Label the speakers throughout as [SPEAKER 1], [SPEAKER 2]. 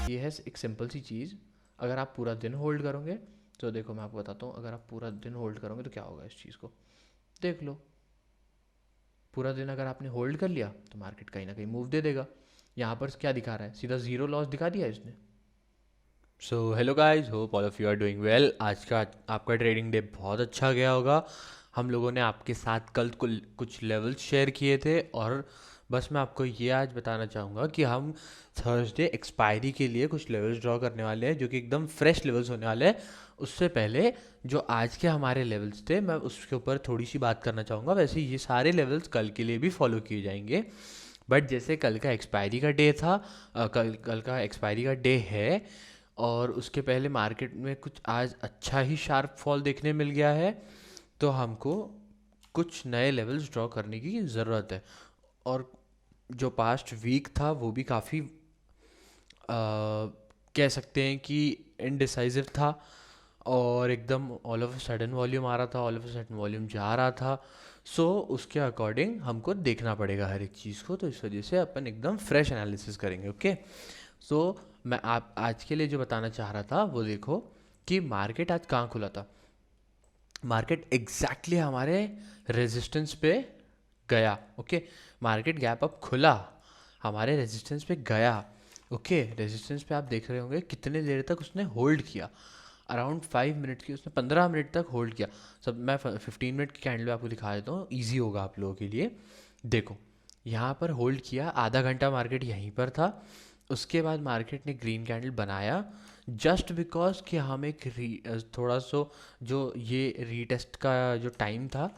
[SPEAKER 1] ये है एक सिंपल सी चीज़। अगर आप पूरा दिन होल्ड करोगे तो देखो मैं आपको बताता हूँ, अगर आप पूरा दिन होल्ड करोगे तो क्या होगा इस चीज़ को देख लो। पूरा दिन अगर आपने होल्ड कर लिया तो मार्केट कहीं ना कहीं मूव दे देगा। यहाँ पर क्या दिखा रहा है, सीधा ज़ीरो लॉस दिखा दिया इसने। So hello guys, hope all of you are doing well. आज का आपका ट्रेडिंग डे बहुत अच्छा गया होगा। हम लोगों ने आपके साथ कल कुछ लेवल्स शेयर किए थे, और बस मैं आपको ये आज बताना चाहूँगा कि हम थर्सडे एक्सपायरी के लिए कुछ लेवल्स ड्रॉ करने वाले हैं जो कि एकदम फ्रेश लेवल्स होने वाले हैं। उससे पहले जो आज के हमारे लेवल्स थे मैं उसके ऊपर थोड़ी सी बात करना चाहूँगा। वैसे ये सारे लेवल्स कल के लिए भी फॉलो किए जाएंगे, बट जैसे कल का एक्सपायरी का डे था, कल का एक्सपायरी का डे है, और उसके पहले मार्केट में कुछ आज अच्छा ही शार्प फॉल देखने मिल गया है, तो हमको कुछ नए लेवल्स ड्रॉ करने की ज़रूरत है। और जो पास्ट वीक था वो भी काफ़ी कह सकते हैं कि इनडिसाइसिव था, और एकदम all of a sudden volume आ रहा था, all of a sudden volume जा रहा था। सो उसके अकॉर्डिंग हमको देखना पड़ेगा हर एक चीज़ को, तो इस वजह से अपन एकदम फ्रेश एनालिसिस करेंगे। ओके, सो मैं आप आज के लिए जो बताना चाह रहा था वो देखो कि मार्केट आज कहाँ खुला था। मार्केट एग्जैक्टली हमारे रेजिस्टेंस पे गया। ओके, मार्केट गैप अप खुला, हमारे रेजिस्टेंस पे गया। ओके, रेजिस्टेंस पे आप देख रहे होंगे कितने देर तक उसने होल्ड किया। अराउंड 5 मिनट की उसने 15 मिनट तक होल्ड किया। सब मैं 15 मिनट की कैंडल आपको दिखा देता हूँ, ईजी होगा आप लोगों के लिए। देखो यहाँ पर होल्ड किया, आधा घंटा मार्केट यहीं पर था। उसके बाद मार्केट ने ग्रीन कैंडल बनाया, जस्ट बिकॉज कि हम एक थोड़ा सा जो ये रीटेस्ट का जो टाइम था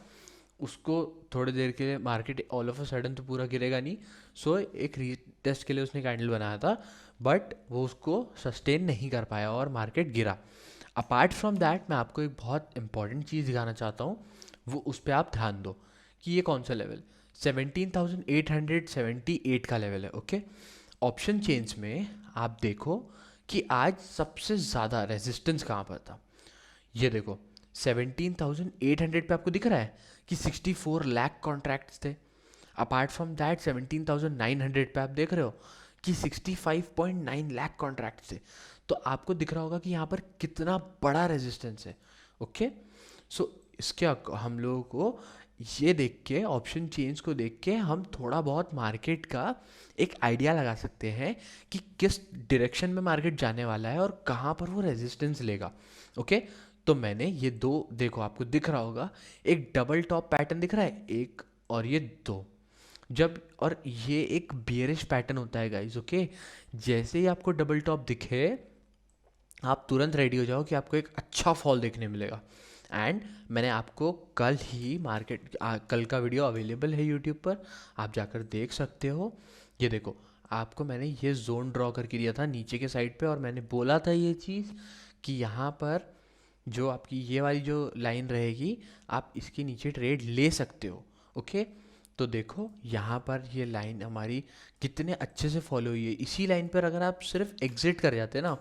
[SPEAKER 1] उसको थोड़ी देर के लिए, market all of a sudden तो पूरा गिरेगा नहीं, सो एक रीटेस्ट के लिए उसने कैंडल बनाया था, बट वो उसको सस्टेन नहीं कर पाया और मार्केट गिरा। अपार्ट फ्रॉम दैट मैं आपको एक बहुत इंपॉर्टेंट चीज़ दिखाना चाहता हूँ, वो उस पर आप ध्यान दो कि ये कौन सा लेवल 17,878 का लेवल है। ओके, ऑप्शन चेंज में आप देखो कि आज सबसे ज़्यादा रेजिस्टेंस कहाँ पर था। ये देखो 17,800 पे आपको दिख रहा है कि 64 लाख कॉन्ट्रैक्ट्स थे। अपार्ट फ्रॉम दैट 17,900 पे आप देख रहे हो कि 65.9 लाख कॉन्ट्रैक्ट्स थे। तो आपको दिख रहा होगा कि यहाँ पर कितना बड़ा रेजिस्टेंस है। ओके, सो इसके हम लोगों को ये देख के, ऑप्शन चेंज को देख के हम थोड़ा बहुत मार्केट का एक आइडिया लगा सकते हैं कि किस डायरेक्शन में मार्केट जाने वाला है और कहाँ पर वो रेजिस्टेंस लेगा। ओके, तो मैंने ये दो, देखो आपको दिख रहा होगा एक डबल टॉप पैटर्न दिख रहा है, एक और ये दो, जब और ये एक बियरिश पैटर्न होता है गाइस। ओके, जैसे ही आपको डबल टॉप दिखे आप तुरंत रेडी हो जाओ कि आपको एक अच्छा फॉल देखने मिलेगा। एंड मैंने आपको कल ही कल का वीडियो अवेलेबल है यूट्यूब पर, आप जाकर देख सकते हो। ये देखो आपको मैंने ये जोन ड्रॉ करके दिया था नीचे के साइड पे, और मैंने बोला था ये चीज़ कि यहाँ पर जो आपकी ये वाली जो लाइन रहेगी आप इसके नीचे ट्रेड ले सकते हो। ओके, तो देखो यहाँ पर ये लाइन हमारी कितने अच्छे से फॉलो हुई है। इसी लाइन पर अगर आप सिर्फ एग्जिट कर जाते ना,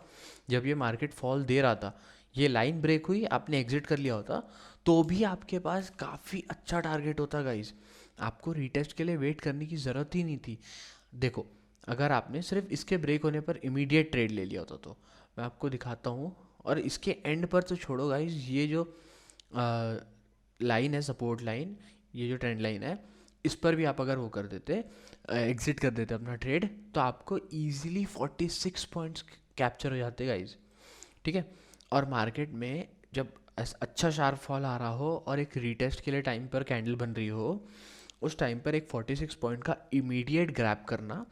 [SPEAKER 1] जब ये मार्केट फॉल दे रहा था, ये लाइन ब्रेक हुई, आपने एग्जिट कर लिया होता, तो भी आपके पास काफ़ी अच्छा टारगेट होता गाइस। आपको रीटेस्ट के लिए वेट करने की ज़रूरत ही नहीं थी। देखो अगर आपने सिर्फ इसके ब्रेक होने पर इमीडिएट ट्रेड ले लिया होता, तो मैं आपको दिखाता हूँ। और इसके एंड पर तो छोड़ो गाइस, ये जो लाइन है, सपोर्ट लाइन, ये जो ट्रेंड लाइन है, इस पर भी आप अगर वो कर देते, एग्जिट कर देते अपना ट्रेड, तो आपको ईजिली 46 पॉइंट्स कैप्चर हो जाते गाइज। ठीक है, और मार्केट में जब अच्छा शार्प फॉल आ रहा हो और एक रीटेस्ट के लिए टाइम पर कैंडल बन रही हो, उस टाइम पर एक 46 पॉइंट का इमीडिएट ग्रैब करना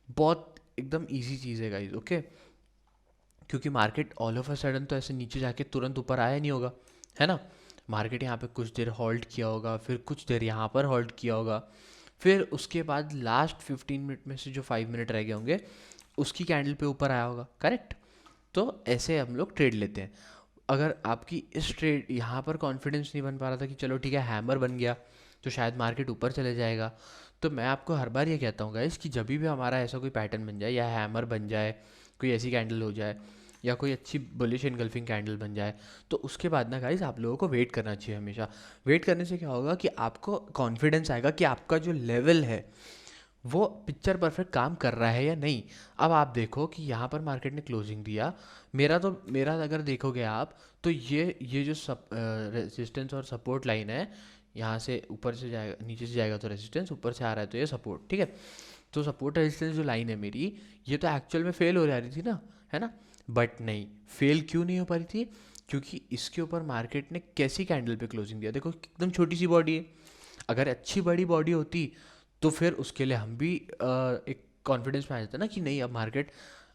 [SPEAKER 1] बहुत एकदम ईजी चीज़ है गाइज। ओके, क्योंकि market all of a sudden तो ऐसे नीचे जाके तुरंत ऊपर आया नहीं होगा, है ना। मार्केट यहाँ पे कुछ देर होल्ड किया होगा, फिर कुछ देर यहाँ पर होल्ड किया होगा, फिर उसके बाद लास्ट 15 मिनट में से जो 5 मिनट रह गए होंगे उसकी कैंडल पे ऊपर आया होगा, करेक्ट। तो ऐसे हम लोग ट्रेड लेते हैं। अगर आपकी इस ट्रेड यहाँ पर कॉन्फिडेंस नहीं बन पा रहा था कि चलो ठीक है हैमर बन गया तो शायद मार्केट ऊपर चले जाएगा, तो मैं आपको हर बार ये कहता हूँ गाइस कि जब भी हमारा ऐसा कोई पैटर्न बन जाए या हैमर बन जाए, कोई ऐसी कैंडल हो जाए, या कोई अच्छी बुलिश इनगल्फिंग कैंडल बन जाए, तो उसके बाद ना गाइस आप लोगों को वेट करना चाहिए हमेशा। वेट करने से क्या होगा कि आपको कॉन्फिडेंस आएगा कि आपका जो लेवल है वो पिक्चर परफेक्ट काम कर रहा है या नहीं। अब आप देखो कि यहाँ पर मार्केट ने क्लोजिंग दिया, मेरा अगर देखोगे आप, तो ये जो रेजिस्टेंस और सपोर्ट लाइन है, यहाँ से ऊपर से जाएगा, नीचे से जाएगा तो रेजिस्टेंस, ऊपर से आ रहा है तो ये सपोर्ट, ठीक है। तो सपोर्ट रेजिस्टेंस जो लाइन है मेरी, ये तो एक्चुअल में फेल हो जा रही थी ना, है ना। बट नहीं, फेल क्यों नहीं हो पा रही थी? क्योंकि इसके ऊपर मार्केट ने कैसी कैंडल पे क्लोजिंग दिया, देखो एकदम छोटी सी बॉडी है। अगर अच्छी बड़ी बॉडी होती तो फिर उसके लिए हम भी एक कॉन्फिडेंस में आ जाता ना कि नहीं अब मार्केट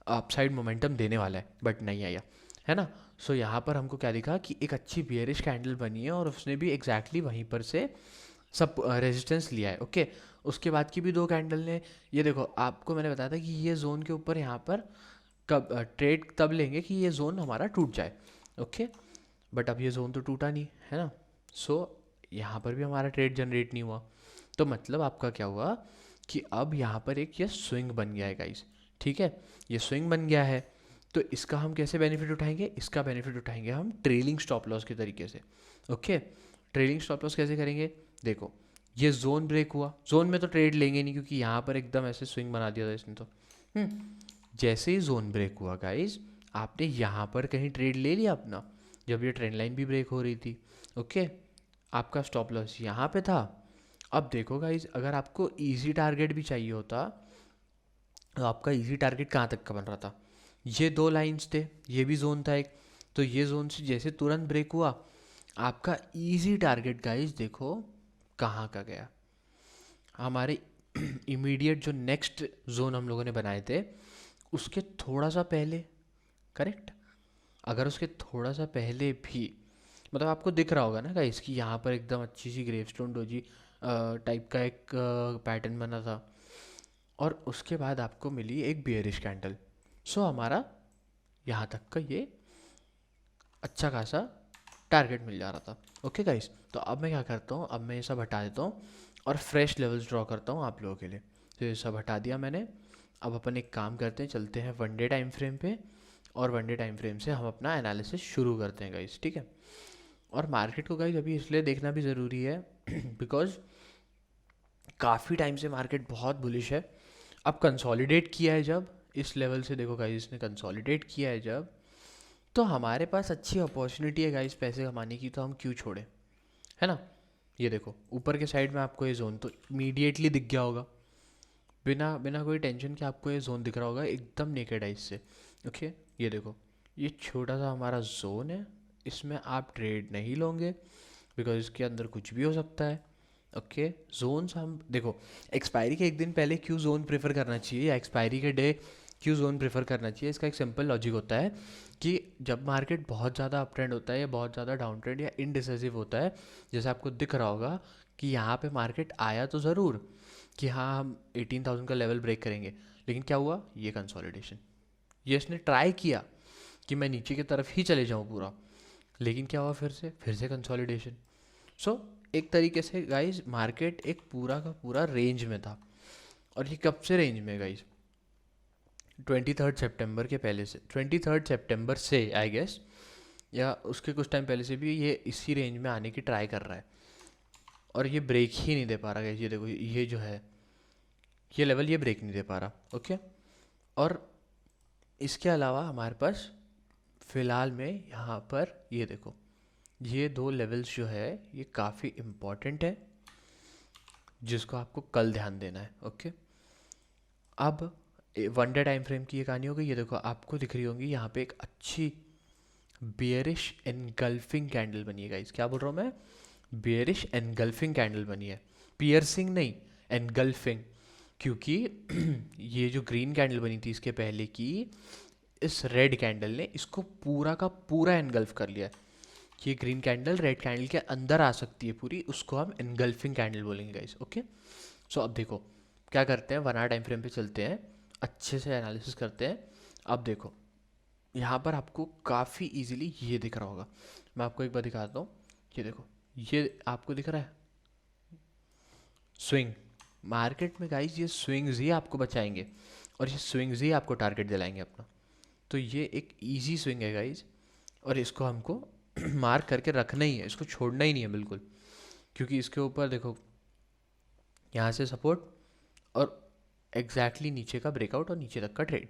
[SPEAKER 1] अपसाइड मोमेंटम देने वाला है, बट नहीं आया, है ना। सो यहाँ पर हमको क्या दिखा कि एक अच्छी बियरिश कैंडल बनी है और उसने भी एग्जैक्टली वहीं पर से सब रेजिस्टेंस लिया है, ओके। उसके बाद की भी दो कैंडल ने, ये देखो आपको मैंने बताया था कि ये जोन के ऊपर यहाँ पर कब ट्रेड तब लेंगे कि ये जोन हमारा टूट जाए, ओके। बट अब ये जोन तो टूटा नहीं, है ना। सो यहाँ पर भी हमारा ट्रेड जनरेट नहीं हुआ, तो मतलब आपका क्या हुआ कि अब यहाँ पर एक ये स्विंग बन गया है गाइस, ठीक है। ये स्विंग बन गया है, तो इसका हम कैसे बेनिफिट उठाएंगे? इसका बेनिफिट उठाएंगे हम ट्रेलिंग स्टॉप लॉस के तरीके से, ओके। ट्रेलिंग स्टॉप लॉस कैसे करेंगे? देखो ये जोन ब्रेक हुआ, जोन में तो ट्रेड लेंगे नहीं क्योंकि यहाँ पर एकदम ऐसे स्विंग बना दिया था इसने, तो जैसे ही जोन ब्रेक हुआ गाइस, आपने यहाँ पर कहीं ट्रेड ले लिया अपना, जब ये ट्रेंड लाइन भी ब्रेक हो रही थी, ओके। आपका स्टॉप लॉस यहाँ पे था। अब देखो गाइस, अगर आपको इजी टारगेट भी चाहिए होता, तो आपका इजी टारगेट कहाँ तक का बन रहा था? ये दो लाइंस थे, ये भी जोन था एक, तो ये जोन से जैसे तुरंत ब्रेक हुआ, आपका इजी टारगेट गाइस देखो कहाँ का गया। हमारे इमीडिएट जो नेक्स्ट जोन हम लोगों ने बनाए थे उसके थोड़ा सा पहले, करेक्ट। अगर उसके थोड़ा सा पहले भी, मतलब आपको दिख रहा होगा ना गाइस कि यहाँ पर एकदम अच्छी सी ग्रेवस्टोन डोजी टाइप का एक पैटर्न बना था, और उसके बाद आपको मिली एक बियरिश कैंडल। सो हमारा यहाँ तक का ये अच्छा खासा टारगेट मिल जा रहा था, ओके गाइस। तो अब मैं क्या करता हूँ, अब मैं ये सब हटा देता हूँ और फ्रेश लेवल्स ड्रॉ करता हूँ आप लोगों के लिए। तो ये सब हटा दिया मैंने। अब अपन एक काम करते हैं, चलते हैं वन डे टाइम फ्रेम पे, और वन डे टाइम फ्रेम से हम अपना एनालिसिस शुरू करते हैं गाइस, ठीक है। और मार्केट को गाइस अभी इसलिए देखना भी ज़रूरी है बिकॉज काफ़ी टाइम से मार्केट बहुत बुलिश है। अब कंसोलिडेट किया है जब इस लेवल से, देखो गाइस इसने कंसोलिडेट किया है जब, तो हमारे पास अच्छी अपॉर्चुनिटी है गाइस पैसे कमाने की, तो हम क्यों छोड़ें, है ना। ये देखो ऊपर के साइड में आपको ये जोन तो इमीडिएटली दिख गया होगा, बिना बिना कोई टेंशन के आपको ये जोन दिख रहा होगा एकदम नेकेड आइज से, ओके। ये देखो ये छोटा सा हमारा जोन है, इसमें आप ट्रेड नहीं लोगे बिकॉज इसके अंदर कुछ भी हो सकता है, ओके। जोन्स हम देखो, एक्सपायरी के एक दिन पहले क्यों जोन प्रेफर करना चाहिए या एक्सपायरी के डे क्यों जोन प्रेफर करना चाहिए, इसका एक सिंपल लॉजिक होता है कि जब मार्केट बहुत ज़्यादा अप ट्रेंड होता है या बहुत ज़्यादा डाउन ट्रेंड या इनडिसिसिव होता है, जैसे आपको दिख रहा होगा कि यहाँ पे मार्केट आया तो ज़रूर कि हाँ हम 18,000 का लेवल ब्रेक करेंगे, लेकिन क्या हुआ, ये कंसोलिडेशन। ये इसने ट्राई किया कि मैं नीचे की तरफ ही चले जाऊँ पूरा, लेकिन क्या हुआ, फिर से कंसोलिडेशन। सो एक तरीके से गाइज मार्केट एक पूरा का पूरा रेंज में था। और ये कब से रेंज में गाइज? 23 सितंबर के पहले से, 23 सितंबर से आई गेस, या उसके कुछ टाइम पहले से भी ये इसी रेंज में आने की ट्राई कर रहा है, और ये ब्रेक ही नहीं दे पा रहा गाइज। ये देखो ये जो है ये लेवल ये ब्रेक नहीं दे पा रहा, ओके। और इसके अलावा हमारे पास फ़िलहाल में यहाँ पर ये देखो ये दो लेवल्स जो है ये काफ़ी इम्पॉर्टेंट है, जिसको आपको कल ध्यान देना है, ओके। अब वन डे टाइम फ्रेम की ये कहानी हो गई। ये देखो आपको दिख रही होंगी यहाँ पे एक अच्छी बियरिश एनगल्फिंग कैंडल बनी है गाइस। क्या बोल रहा हूँ मैं? बियरिश एनगल्फिंग कैंडल बनी है, पियर्सिंग नहीं, एनगल्फिंग। क्योंकि ये जो ग्रीन कैंडल बनी थी इसके पहले की, इस रेड कैंडल ने इसको पूरा का पूरा एनगल्फ कर लिया है। ये ग्रीन कैंडल रेड कैंडल के अंदर आ सकती है पूरी, उसको हम एनगल्फिंग कैंडल बोलेंगे गाइस, ओके। सो अब देखो क्या करते हैं, वन आवर टाइम फ्रेम पे चलते हैं, अच्छे से एनालिसिस करते हैं। अब देखो यहाँ पर आपको काफ़ी इजीली ये दिख रहा होगा, मैं आपको एक बार दिखाता हूँ। ये देखो ये आपको दिख रहा है स्विंग। मार्केट में गाइस ये स्विंग्स ही आपको बचाएंगे और ये स्विंग्स ही आपको टारगेट दिलाएंगे अपना। तो ये एक इजी स्विंग है गाइज, और इसको हमको मार्क करके रखना ही है, इसको छोड़ना ही नहीं है बिल्कुल, क्योंकि इसके ऊपर देखो यहाँ से सपोर्ट और एग्जैक्टली नीचे का ब्रेकआउट और नीचे तक का ट्रेड।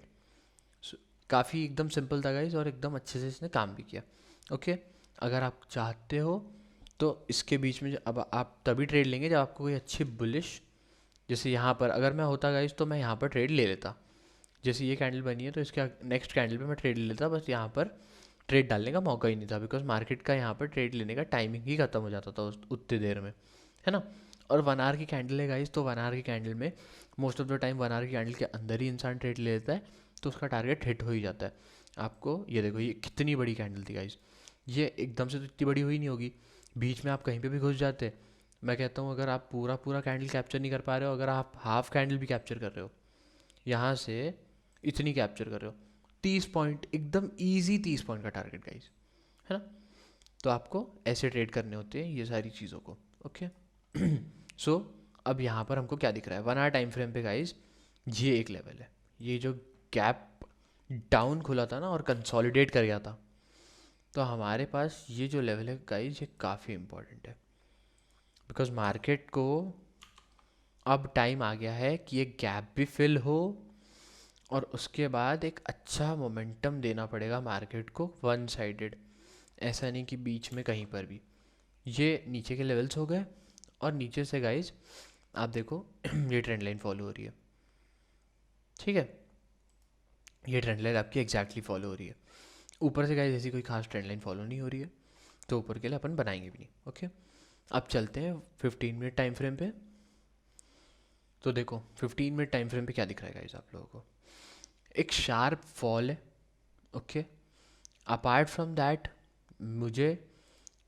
[SPEAKER 1] काफ़ी एकदम सिंपल था गाइज, और एकदम अच्छे से इसने काम भी किया। ओके, अगर आप चाहते हो तो इसके बीच में अब आप तभी ट्रेड लेंगे जब आपको कोई अच्छी बुलिश, जैसे यहाँ पर अगर मैं होता गाइज तो मैं यहाँ पर ट्रेड ले लेता। जैसे ये कैंडल बनी है तो इसके नेक्स्ट कैंडल पे मैं ट्रेड ले लेता, बस यहाँ पर ट्रेड डालने का मौका ही नहीं था, बिकॉज मार्केट का यहाँ पर ट्रेड लेने का टाइमिंग ही ख़त्म हो जाता था उतनी देर में, है ना। और 1 आवर की कैंडल है गाइज, तो 1 आवर की कैंडल में most of the time 1 hour की कैंडल के अंदर ही इंसान ट्रेड ले लेता है, तो उसका टारगेट हिट हो ही जाता है। आपको ये देखो, ये कितनी बड़ी कैंडल थी गाइज, ये एकदम से तो इतनी बड़ी हुई नहीं होगी, बीच में आप कहीं पे भी घुस जाते। मैं कहता हूँ अगर आप पूरा पूरा कैंडल कैप्चर नहीं कर पा रहे हो, अगर आप हाफ कैंडल भी कैप्चर कर रहे हो, यहाँ से इतनी कैप्चर कर रहे हो, 30 पॉइंट, एकदम ईजी 30 पॉइंट का टारगेट गाइज, है ना। तो आपको ऐसे ट्रेड करने होते हैं ये सारी चीज़ों को। ओके सो अब यहाँ पर हमको क्या दिख रहा है 1 आवर टाइम फ्रेम पे गाइज, ये एक लेवल है, ये जो गैप डाउन खुला था ना और कंसोलिडेट कर गया था, तो हमारे पास ये जो लेवल है गाइज ये काफ़ी इंपॉर्टेंट है, बिकॉज मार्केट को अब टाइम आ गया है कि ये गैप भी फिल हो, और उसके बाद एक अच्छा मोमेंटम देना पड़ेगा मार्केट को, वन साइडेड, ऐसा नहीं कि बीच में कहीं पर भी। ये नीचे के लेवल्स हो गए, और नीचे से गाइज आप देखो ये ट्रेंड लाइन फॉलो हो रही है, ठीक है, ये ट्रेंड लाइन आपकी एग्जैक्टली फॉलो हो रही है। ऊपर से गाइज ऐसी कोई खास ट्रेंड लाइन फॉलो नहीं हो रही है, तो ऊपर के लिए अपन बनाएंगे भी नहीं। ओके, अब चलते हैं 15 मिनट टाइम फ्रेम पे। तो देखो 15 मिनट टाइम फ्रेम पे क्या दिख रहा है गाइज आप लोगों को, एक शार्प फॉल है। ओके, अपार्ट फ्रॉम दैट मुझे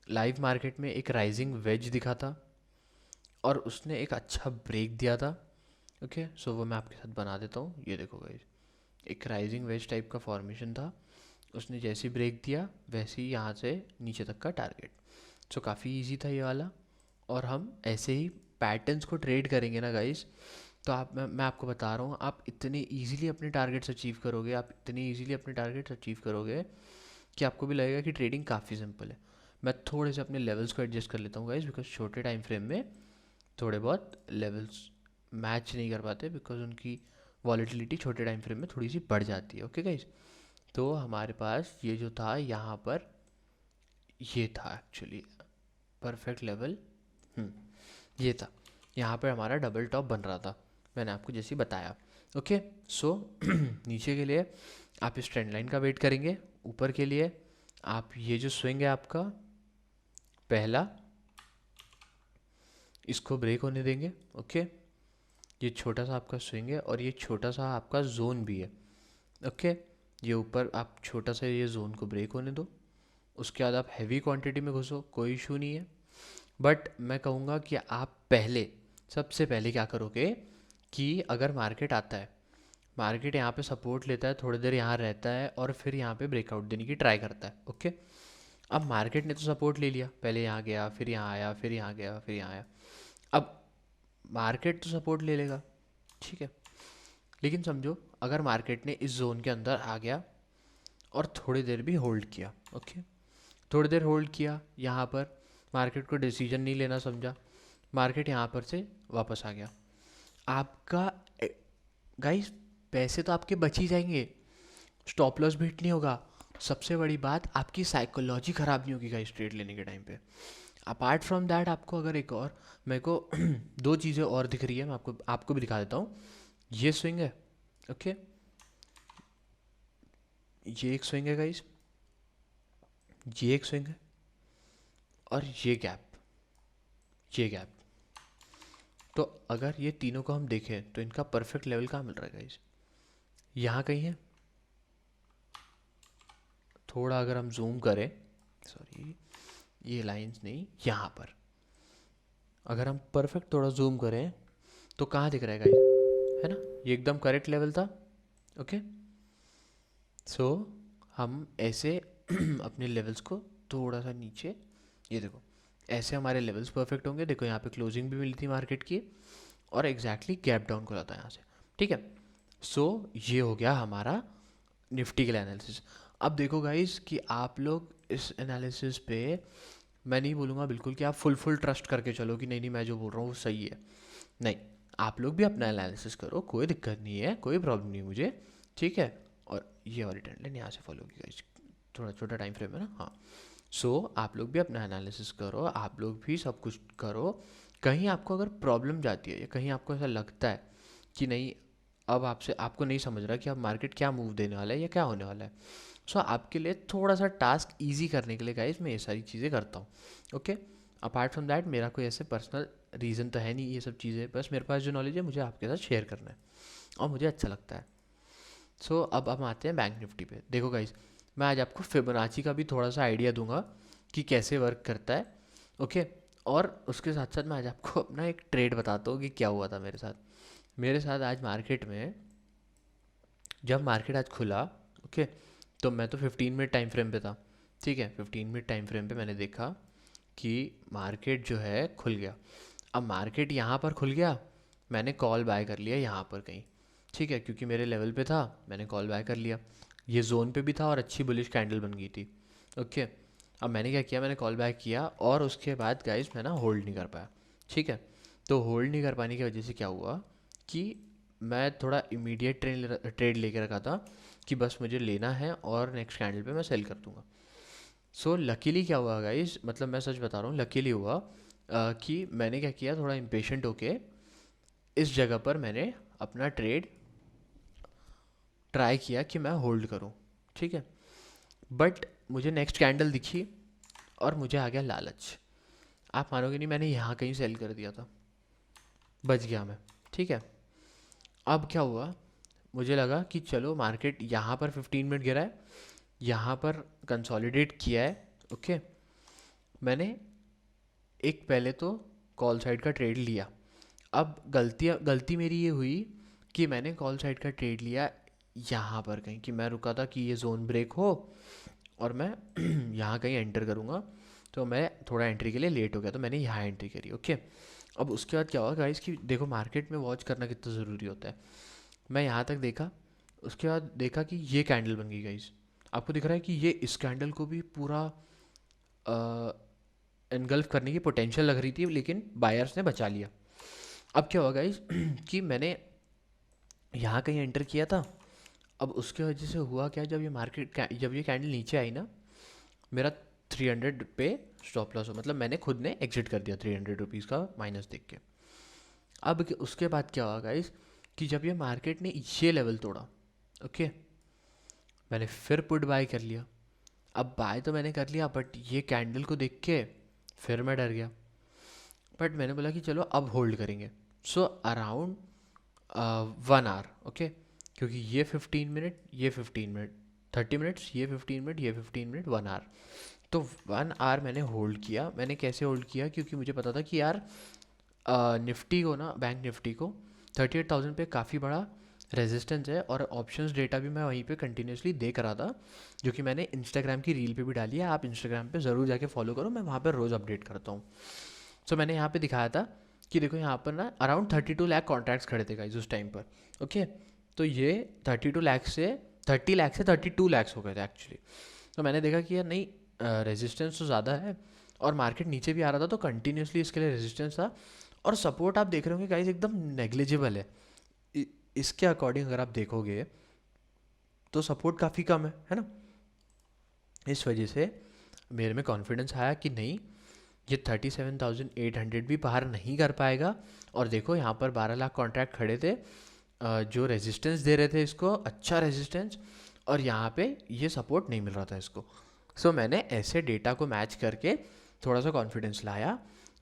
[SPEAKER 1] लाइव मार्केट में एक राइजिंग वेज दिखा था, और उसने एक अच्छा ब्रेक दिया था। ओके, सो वो मैं आपके साथ बना देता हूँ। ये देखो गाइज, एक राइजिंग वेज टाइप का फॉर्मेशन था, उसने जैसे ब्रेक दिया वैसे ही यहाँ से नीचे तक का टारगेट। सो काफ़ी इजी था ये वाला, और हम ऐसे ही पैटर्न्स को ट्रेड करेंगे ना गाइज, तो मैं आपको बता रहा हूँ, आप इतने इजीली अपने टारगेट्स अचीव करोगे, आप इतने इजीली अपने टारगेट्स अचीव करोगे कि आपको भी लगेगा कि ट्रेडिंग काफ़ी सिंपल है। मैं थोड़े से अपने लेवल्स को एडजस्ट कर लेता हूँ गाइज, बिकॉज छोटे टाइम फ्रेम में थोड़े बहुत लेवल्स मैच नहीं कर पाते, बिकॉज उनकी वॉलीटिलिटी छोटे टाइम फ्रेम में थोड़ी सी बढ़ जाती है। ओके गाइज, तो हमारे पास ये जो था यहाँ पर, ये था एक्चुअली परफेक्ट लेवल, ये था, यहाँ पर हमारा डबल टॉप बन रहा था, मैंने आपको जैसे ही बताया। ओके, सो नीचे के लिए आप इस ट्रेंड लाइन का वेट करेंगे, ऊपर के लिए आप ये जो स्विंग है आपका पहला, इसको ब्रेक होने देंगे। ओके, ये छोटा सा आपका स्विंग है, और ये छोटा सा आपका जोन भी है। ओके, ये ऊपर आप छोटा सा ये जोन को ब्रेक होने दो, उसके बाद आप हैवी क्वांटिटी में घुसो, कोई इशू नहीं है। बट मैं कहूँगा कि आप पहले, सबसे पहले क्या करोगे कि अगर मार्केट आता है, मार्केट यहाँ पे सपोर्ट लेता है, थोड़ी देर यहाँ रहता है, और फिर यहाँ पे ब्रेकआउट देने की ट्राई करता है। ओके, अब मार्केट ने तो सपोर्ट ले लिया, पहले यहाँ गया, फिर यहाँ आया, फिर यहाँ गया, फिर यहाँ आया, अब मार्केट तो सपोर्ट ले लेगा, ठीक है, लेकिन समझो अगर मार्केट ने इस जोन के अंदर आ गया और थोड़ी देर भी होल्ड किया। ओके, थोड़ी देर होल्ड किया, यहाँ पर मार्केट को डिसीजन नहीं लेना समझा, मार्केट यहाँ पर से वापस आ गया, आपका गाइस पैसे तो आपके बच ही जाएंगे, स्टॉप लॉस भी हिट नहीं होगा, सबसे बड़ी बात आपकी साइकोलॉजी ख़राब नहीं होगी गाइस ट्रेड लेने के टाइम पे। अपार्ट फ्रॉम दैट आपको अगर एक और, मेरे को दो चीज़ें और दिख रही है, मैं आपको भी दिखा देता हूँ। ये स्विंग है, ओके, ये एक स्विंग है गाइस, ये एक स्विंग है, और ये गैप, ये गैप। तो अगर ये तीनों को हम देखें तो इनका परफेक्ट लेवल कहाँ मिल रहा है गाइस, यहाँ कहीं है। थोड़ा अगर हम जूम करें, सॉरी ये लाइंस नहीं, यहाँ पर अगर हम परफेक्ट थोड़ा जूम करें तो कहाँ दिख रहा है गाइस, है ना, ये एकदम करेक्ट लेवल था। ओके, सो हम ऐसे अपने लेवल्स को थोड़ा सा नीचे, ये देखो ऐसे हमारे लेवल्स परफेक्ट होंगे। देखो यहाँ पे क्लोजिंग भी मिली थी मार्केट की, और एग्जैक्टली गैप डाउन खुला था यहाँ से, ठीक है। सो ये हो गया हमारा निफ्टी के लिए एनालिसिस। अब देखो गाइस कि आप लोग इस एनालिसिस पे, मैं नहीं बोलूँगा बिल्कुल कि आप फुल ट्रस्ट करके चलो कि नहीं नहीं मैं जो बोल रहा हूँ वो सही है, नहीं, आप लोग भी अपना एनालिसिस करो, कोई दिक्कत नहीं है, कोई प्रॉब्लम नहीं है मुझे, ठीक है। और ये वाली ट्रेंड लाइन यहाँ से फॉलो होगी गाइस, थोड़ा छोटा टाइम फ्रेम है ना, हाँ। सो आप लोग भी अपना एनालिसिस करो, आप लोग भी सब कुछ करो। कहीं आपको अगर प्रॉब्लम जाती है या कहीं आपको ऐसा लगता है कि नहीं, अब आपसे आपको नहीं समझ रहा कि अब मार्केट क्या मूव देने वाला है या क्या होने वाला है, सो आपके लिए थोड़ा सा टास्क ईजी करने के लिए गाइस मैं ये सारी चीज़ें करता हूँ, ओके। अपार्ट फ्रॉम दैट मेरा कोई ऐसे पर्सनल रीज़न तो है नहीं ये सब चीज़ें, बस मेरे पास जो नॉलेज है मुझे आपके साथ शेयर करना है और मुझे अच्छा लगता है। सो अब हम आते हैं बैंक निफ्टी पे। देखो गाइस, मैं आज आपको फिबोनाची का भी थोड़ा सा आइडिया दूंगा कि कैसे वर्क करता है, ओके। और उसके साथ साथ मैं आज आपको अपना एक ट्रेड बताता हूँ कि क्या हुआ था मेरे साथ। मेरे साथ आज मार्केट में, जब मार्केट आज खुला, ओके, तो मैं तो 15 मिनट टाइम फ्रेम पे था, ठीक है। 15 मिनट टाइम फ्रेम पे मैंने देखा कि मार्केट जो है खुल गया। अब मार्केट यहाँ पर खुल गया, मैंने कॉल बाय कर लिया यहाँ पर कहीं, ठीक है, क्योंकि मेरे लेवल पे था, मैंने कॉल बाय कर लिया। ये जोन पे भी था और अच्छी बुलिश कैंडल बन गई थी, ओके। अब मैंने क्या किया, मैंने कॉल बैक किया और उसके बाद गाइस मैं ना होल्ड नहीं कर पाया, ठीक है। तो होल्ड नहीं कर पाने की वजह से क्या हुआ कि मैं थोड़ा इमीडिएट ट्रेड लेके रखा था कि बस मुझे लेना है और नेक्स्ट कैंडल पे मैं सेल कर दूंगा। सो लकीली क्या हुआ गाइस, मतलब मैं सच बता रहा हूँ, लकीली हुआ कि मैंने क्या किया, थोड़ा इम्पेशेंट होके इस जगह पर मैंने अपना ट्रेड ट्राई किया कि मैं होल्ड करूँ, ठीक है। बट मुझे नेक्स्ट कैंडल दिखी और मुझे आ गया लालच। आप मानोगे नहीं, मैंने यहाँ कहीं सेल कर दिया था, बच गया मैं, ठीक है। अब क्या हुआ, मुझे लगा कि चलो मार्केट यहाँ पर 15 मिनट गिरा है, यहाँ पर कंसोलिडेट किया है, ओके। मैंने एक पहले तो कॉल साइड का ट्रेड लिया। अब गलती मेरी ये हुई कि मैंने कॉल साइड का ट्रेड लिया यहाँ पर कहीं, कि मैं रुका था कि ये जोन ब्रेक हो और मैं यहाँ कहीं एंटर करूँगा, तो मैं थोड़ा एंट्री के लिए लेट हो गया, तो मैंने यहाँ एंट्री करी, ओके। अब उसके बाद क्या हुआ गाइस कि देखो मार्केट में वॉच करना कितना ज़रूरी होता है। मैं यहाँ तक देखा, उसके बाद देखा कि ये कैंडल बन गई गाइस। आपको दिख रहा है कि ये इस कैंडल को भी पूरा एनगल्फ करने की पोटेंशियल लग रही थी, लेकिन बायर्स ने बचा लिया। अब क्या हुआ गाइस कि मैंने यहाँ कहीं एंटर किया था। अब उसके वजह से हुआ क्या, जब ये कैंडल नीचे आई ना, मेरा 300 पे स्टॉप लॉस हो, मतलब मैंने खुद ने एग्जिट कर दिया 300 रुपीज़ का माइनस देख के। अब उसके बाद क्या हुआ गाइस कि जब ये मार्केट ने ये लेवल तोड़ा, ओके, मैंने फिर पुट बाय कर लिया। अब बाय तो मैंने कर लिया, बट ये कैंडल को देख के फिर मैं डर गया। बट मैंने बोला कि चलो अब होल्ड करेंगे। सो अराउंड 1 आवर, ओके, क्योंकि ये 15 मिनट, ये 15 मिनट, 30 मिनट्स, ये 15 मिनट, ये 15 मिनट, 1 आवर, तो 1 आवर मैंने होल्ड किया। मैंने कैसे होल्ड किया, क्योंकि मुझे पता था कि यार निफ्टी को ना, बैंक निफ्टी को 38,000 पे काफ़ी बड़ा रेजिस्टेंस है, और ऑप्शंस डेटा भी मैं वहीं पे कंटिन्यूसली देख रहा था, जो कि मैंने इंस्टाग्राम की रील पे भी डाली है। आप इंस्टाग्राम पे ज़रूर जाके फॉलो करो, मैं वहाँ पर रोज़ अपडेट करता हूँ। सो मैंने यहाँ पे दिखाया था कि देखो यहाँ पर ना अराउंड 32 लाख कॉन्ट्रैक्ट्स खड़े थे गाइस उस टाइम पर, ओके। तो ये 30 लाख से 32 लाख हो गए थे एक्चुअली। तो मैंने देखा कि यार नहीं, रेजिस्टेंस तो ज़्यादा है और मार्केट नीचे भी आ रहा था, तो कंटिन्यूसली इसके लिए रेजिस्टेंस था। और सपोर्ट आप देख रहे होंगे गाइस एकदम नेग्लिजिबल है। इसके अकॉर्डिंग अगर आप देखोगे तो सपोर्ट काफ़ी कम है ना। इस वजह से मेरे में कॉन्फिडेंस आया कि नहीं, ये 37,800 भी पार नहीं कर पाएगा। और देखो यहाँ पर 12 लाख कॉन्ट्रैक्ट खड़े थे, जो रेजिस्टेंस दे रहे थे इसको, अच्छा रेजिस्टेंस, और यहाँ पे ये सपोर्ट नहीं मिल रहा था इसको। सो मैंने ऐसे डेटा को मैच करके थोड़ा सा कॉन्फिडेंस लाया।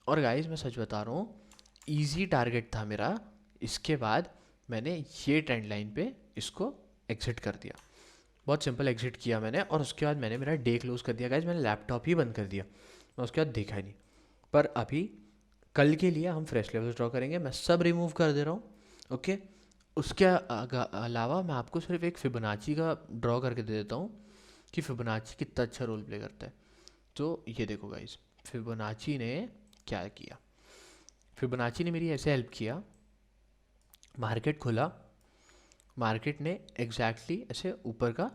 [SPEAKER 1] और गाइस मैं सच बता रहा हूँ, ईजी टारगेट था मेरा। इसके बाद मैंने ये ट्रेंड लाइन पे इसको एग्जिट कर दिया, बहुत सिंपल एग्जिट किया मैंने। और उसके बाद मैंने मेरा डे क्लोज कर दिया गाइस, मैंने लैपटॉप ही बंद कर दिया, मैं उसके बाद देखा ही नहीं। पर अभी कल के लिए हम फ्रेश लेवल्स ड्रॉ करेंगे, मैं सब रिमूव कर दे रहा हूँ, ओके। उसके अलावा मैं आपको सिर्फ एक फिबोनाची का ड्रॉ करके दे देता हूँ कि फिबोनाची कितना अच्छा रोल प्ले करता है। तो ये देखो गाइस, फिबोनाची ने क्या किया, फिबोनाची ने मेरी ऐसे हेल्प किया। मार्केट खुला, मार्केट ने एग्जैक्टली ऐसे ऊपर का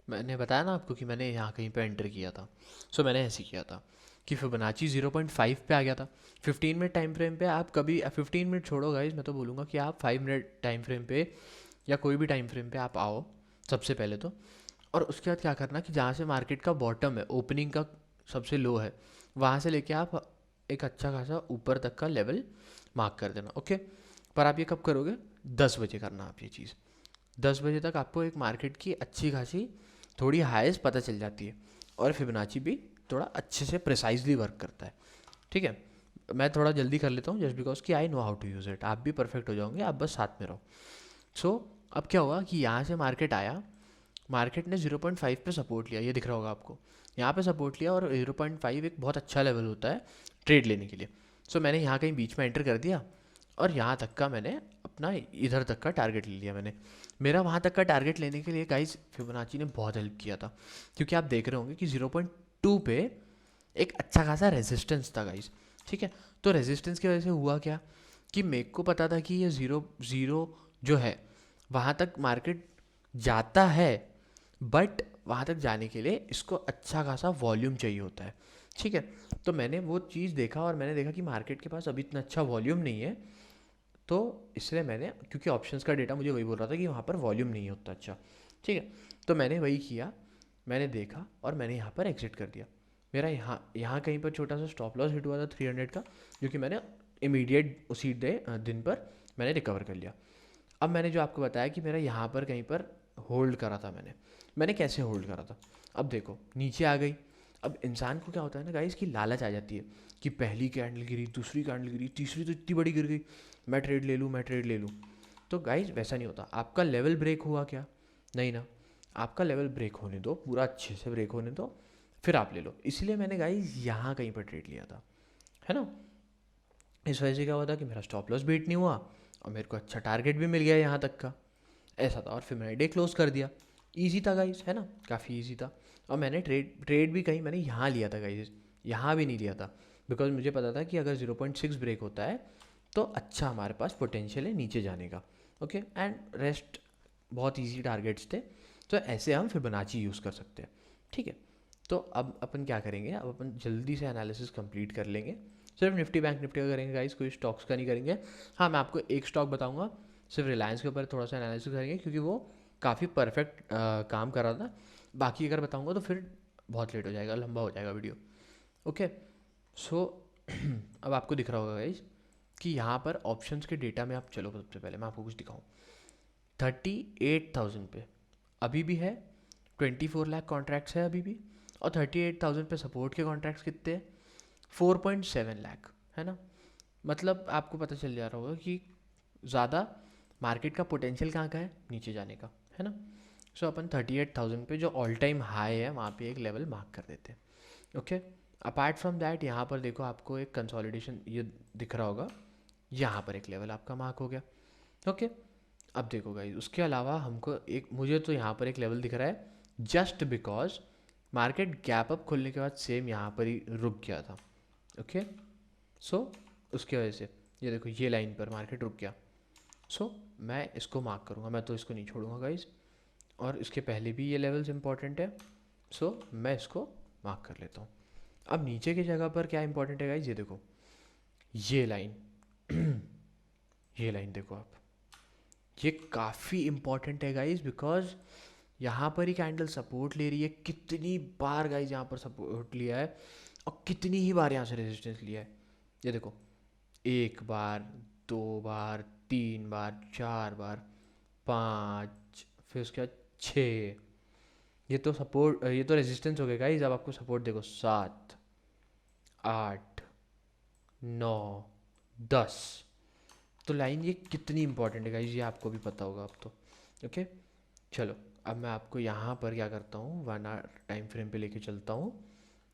[SPEAKER 1] मैंने बताया ना आपको कि मैंने यहाँ कहीं पे एंटर किया था। सो मैंने ऐसे किया था कि फिबोनाची 0.5 पे आ गया था। 15 मिनट टाइम फ्रेम पे आप कभी 15 मिनट छोड़ो गाइज, मैं तो बोलूँगा कि आप 5 मिनट टाइम फ्रेम पे या कोई भी टाइम फ्रेम पे आप आओ सबसे पहले तो। और उसके बाद क्या करना कि जहाँ से मार्केट का बॉटम है, ओपनिंग का सबसे लो है, वहाँ से लेके आप एक अच्छा खासा ऊपर तक का लेवल मार्क कर देना। ओके, पर आप ये कब करोगे? 10 बजे करना आप ये चीज़। 10 बजे तक आपको एक मार्केट की अच्छी खासी थोड़ी हाईएस्ट पता चल जाती है, और फिबोनाची भी थोड़ा अच्छे से प्रिसाइजली वर्क करता है। ठीक है, मैं थोड़ा जल्दी कर लेता हूँ जस्ट बिकॉज कि I know how to use it. आप भी परफेक्ट हो जाओगे, आप बस साथ में रहो। सो अब क्या हुआ कि यहाँ से मार्केट आया, मार्केट ने 0.5 पे सपोर्ट लिया, ये दिख रहा होगा आपको। यहाँ पे सपोर्ट लिया, और 0.5 एक बहुत अच्छा लेवल होता है ट्रेड लेने के लिए। सो मैंने यहाँ कहीं बीच में एंटर कर दिया, और यहाँ तक का मैंने अपना इधर तक का टारगेट ले लिया मैंने। मेरा वहाँ तक का टारगेट लेने के लिए गाइस फिबोनाची ने बहुत हेल्प किया था, क्योंकि आप देख रहे होंगे कि 0.2 पे एक अच्छा खासा रेजिस्टेंस था गाइस। ठीक है, तो रेजिस्टेंस की वजह से हुआ क्या कि मेरे को पता था कि ये ज़ीरो ज़ीरो जो है वहाँ तक मार्केट जाता है, बट वहाँ तक जाने के लिए इसको अच्छा खासा वॉल्यूम चाहिए होता है। ठीक है, तो मैंने वो चीज़ देखा, और मैंने देखा कि मार्केट के पास अभी इतना अच्छा वॉल्यूम नहीं है, तो इसलिए मैंने, क्योंकि ऑप्शंस का डेटा मुझे वही बोल रहा था कि वहाँ पर वॉल्यूम नहीं होता अच्छा। ठीक है, तो मैंने वही किया, मैंने देखा और मैंने यहाँ पर एग्जिट कर दिया। मेरा यहाँ यहाँ कहीं पर छोटा सा स्टॉप लॉस हिट हुआ था 300 का, जो कि मैंने इमीडिएट उसी दिन पर मैंने रिकवर कर लिया। अब मैंने जो आपको बताया कि मेरा यहाँ पर कहीं पर होल्ड करा था, मैंने कैसे होल्ड करा था। अब देखो नीचे आ गई। अब इंसान को क्या होता है ना गाइस, कि लालच आ जाती है कि पहली कैंडल गिरी, दूसरी कैंडल गिरी, तीसरी तो इतनी बड़ी गिर गई, मैं ट्रेड ले लूँ, मैं ट्रेड ले लूँ। तो गाइस वैसा नहीं होता। आपका लेवल ब्रेक हुआ क्या? नहीं ना, आपका लेवल ब्रेक होने दो, पूरा अच्छे से ब्रेक होने दो, फिर आप ले लो। इसलिए मैंने गाइस यहाँ कहीं पर ट्रेड लिया था, है ना। इस वजह से क्या हुआ था कि मेरा स्टॉप लॉस बीट नहीं हुआ, और मेरे को अच्छा टारगेट भी मिल गया यहाँ तक का, ऐसा था। और फिर मैंने डे क्लोज कर दिया। ईजी था गाइस, है ना, काफ़ी ईजी था। और मैंने ट्रेड भी कहीं मैंने यहाँ लिया था गाइस, यहाँ भी नहीं लिया था, बिकॉज मुझे पता था कि अगर 0.6 ब्रेक होता है तो अच्छा हमारे पास पोटेंशियल है नीचे जाने का। ओके, एंड रेस्ट बहुत ईजी टारगेट्स थे, तो ऐसे हम फिबोनाची यूज़ कर सकते हैं। ठीक है, तो अब अपन क्या करेंगे, अब अपन जल्दी से एनालिसिस कंप्लीट कर लेंगे। सिर्फ निफ्टी बैंक निफ्टी का करेंगे गाइस, कोई स्टॉक्स का नहीं करेंगे। हाँ, मैं आपको एक स्टॉक बताऊंगा, सिर्फ रिलायंस के ऊपर थोड़ा सा एनालिसिस करेंगे, क्योंकि वो काफ़ी परफेक्ट काम कर रहा था। बाकी अगर बताऊंगा तो फिर बहुत लेट हो जाएगा, लंबा हो जाएगा वीडियो। ओके, सो अब आपको दिख रहा होगा गाइस कि यहाँ पर ऑप्शंस के डेटा में आप चलो, सबसे पहले मैं आपको कुछ दिखाऊँ। 38,000 पे अभी भी है, 24 लाख कॉन्ट्रैक्ट्स है अभी भी, और 38,000 पे सपोर्ट के कॉन्ट्रैक्ट्स कितने हैं? 4.7 लाख, है ना। मतलब आपको पता चल जा रहा होगा कि ज़्यादा मार्केट का पोटेंशियल कहाँ का है, नीचे जाने का, है ना। सो अपन 38,000 पे जो ऑल टाइम हाई है वहाँ पे एक लेवल मार्क कर देते हैं। ओके, अपार्ट फ्रॉम दैट यहाँ पर देखो आपको एक कंसोलिडेशन ये दिख रहा होगा, यहाँ पर एक लेवल आपका मार्क हो गया। ओके, अब देखो गाइस, उसके अलावा हमको एक, मुझे तो यहाँ पर एक लेवल दिख रहा है, just because market gap up खुलने के बाद सेम यहाँ पर ही रुक गया था। ओके, सो उसकी वजह से ये देखो, ये लाइन पर मार्केट रुक गया। सो मैं इसको मार्क करूँगा, मैं तो इसको नहीं छोड़ूंगा गाइस, और इसके पहले भी ये लेवल्स इंपॉर्टेंट है, सो मैं इसको मार्क कर लेता हूँ। अब नीचे की जगह पर क्या इंपॉर्टेंट है गाइस, ये देखो, ये लाइन ये लाइन देखो आप, ये काफ़ी इंपॉर्टेंट है गाइस, बिकॉज यहाँ पर ही कैंडल सपोर्ट ले रही है। कितनी बार गाइस यहाँ पर सपोर्ट लिया है, और कितनी ही बार यहाँ से रेजिस्टेंस लिया है। ये देखो, एक बार, दो बार, तीन बार, चार बार, पाँच, फिर उसके बाद छः। ये तो सपोर्ट, ये तो रेजिस्टेंस हो गया गाइस। अब आपको सपोर्ट देखो, 7, 8, 9, 10। तो लाइन ये कितनी इंपॉर्टेंट है गाइस, ये आपको भी पता होगा अब तो। ओके, चलो अब मैं आपको यहाँ पर क्या करता हूँ, 1 आवर टाइम फ्रेम पे लेके चलता हूँ।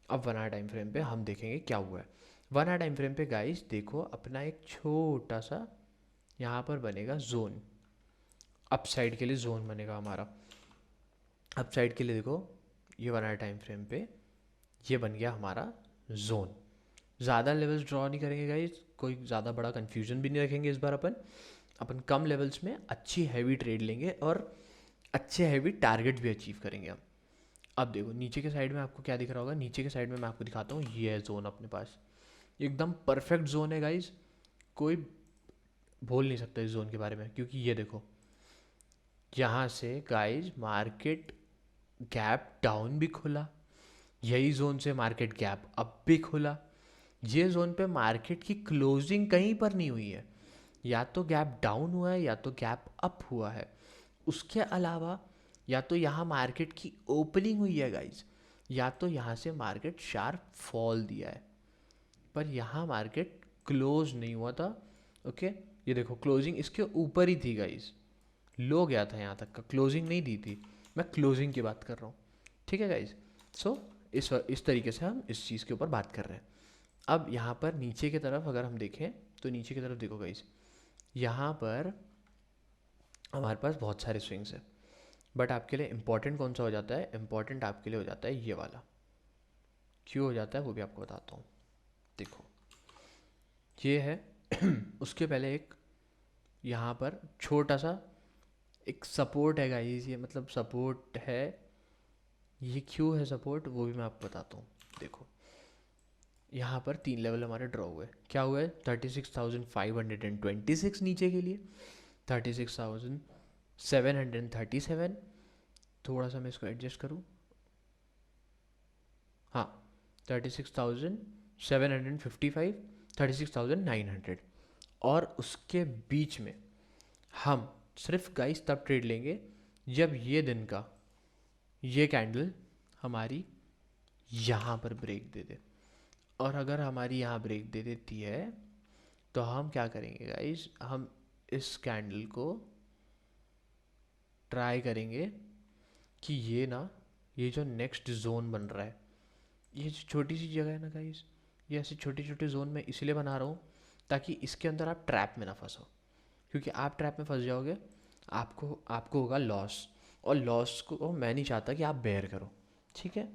[SPEAKER 1] अब 1 आवर टाइम फ्रेम पे हम देखेंगे क्या हुआ है। 1 आवर टाइम फ्रेम पे गाइस देखो, अपना एक छोटा सा यहाँ पर बनेगा जोन, अप साइड के लिए जोन बनेगा हमारा। अप साइड के लिए देखो, ये 1 आवर टाइम फ्रेम पे ये बन गया हमारा जोन। ज़्यादा लेवल्स ड्रॉ नहीं करेंगे गाइस, कोई ज़्यादा बड़ा कन्फ्यूजन भी नहीं रखेंगे इस बार। अपन अपन कम लेवल्स में अच्छी हैवी ट्रेड लेंगे, और अच्छे हैवी टारगेट्स भी अचीव करेंगे हम। अब देखो नीचे के साइड में आपको क्या दिख रहा होगा, नीचे के साइड में मैं आपको दिखाता हूँ, ये है जोन अपने पास, एकदम परफेक्ट जोन है गाइज, कोई बोल नहीं सकता इस जोन के बारे में, क्योंकि ये देखो यहाँ से गाइज मार्केट गैप डाउन भी खुला, यही जोन से मार्केट गैप अप भी खुला, ये जोन पे मार्केट की क्लोजिंग कहीं पर नहीं हुई है, या तो गैप डाउन हुआ है या तो गैप अप हुआ है, उसके अलावा या तो यहाँ मार्केट की ओपनिंग हुई है गाइज, या तो यहाँ से मार्केट शार्प फॉल दिया है, पर यहाँ मार्केट क्लोज नहीं हुआ था। ओके, ये देखो क्लोजिंग इसके ऊपर ही थी गाइज, लो गया था यहाँ तक का, क्लोजिंग नहीं दी थी, मैं क्लोजिंग की बात कर रहा हूँ। ठीक है गाइज, सो इस तरीके से हम इस चीज़ के ऊपर बात कर रहे हैं। अब यहाँ पर नीचे की तरफ अगर हम देखें तो नीचे की तरफ देखो गाइज, यहाँ पर हमारे पास बहुत सारे स्विंग्स हैं, बट आपके लिए इम्पॉर्टेंट कौन सा हो जाता है, इम्पॉर्टेंट आपके लिए हो जाता है ये वाला। क्यों हो जाता है वो भी आपको बताता हूँ। देखो ये है उसके पहले एक यहाँ पर छोटा सा एक सपोर्ट है गाइस, ये मतलब सपोर्ट है, ये क्यों है सपोर्ट वो भी मैं आपको बताता हूँ। देखो यहाँ पर 3 लेवल हमारे ड्रॉ हुए, क्या हुआ है, 36,526 नीचे के लिए, 36,737, थोड़ा सा मैं इसको एडजस्ट करूँ, हाँ 36,755, 36,900, और उसके बीच में हम सिर्फ गाइस तब ट्रेड लेंगे जब ये दिन का ये कैंडल हमारी यहाँ पर ब्रेक दे दे, और अगर हमारी यहाँ ब्रेक दे देती है तो हम क्या करेंगे गाइस, हम इस कैंडल को ट्राई करेंगे कि ये ना, ये जो नेक्स्ट जोन बन रहा है, ये जो छोटी सी जगह है ना गाइस, ये ऐसे छोटे छोटे जोन में इसलिए बना रहा हूँ ताकि इसके अंदर आप ट्रैप में ना फंसो, क्योंकि आप ट्रैप में फंस जाओगे आपको आपको होगा लॉस, और लॉस को मैं नहीं चाहता कि आप बेयर करो। ठीक है,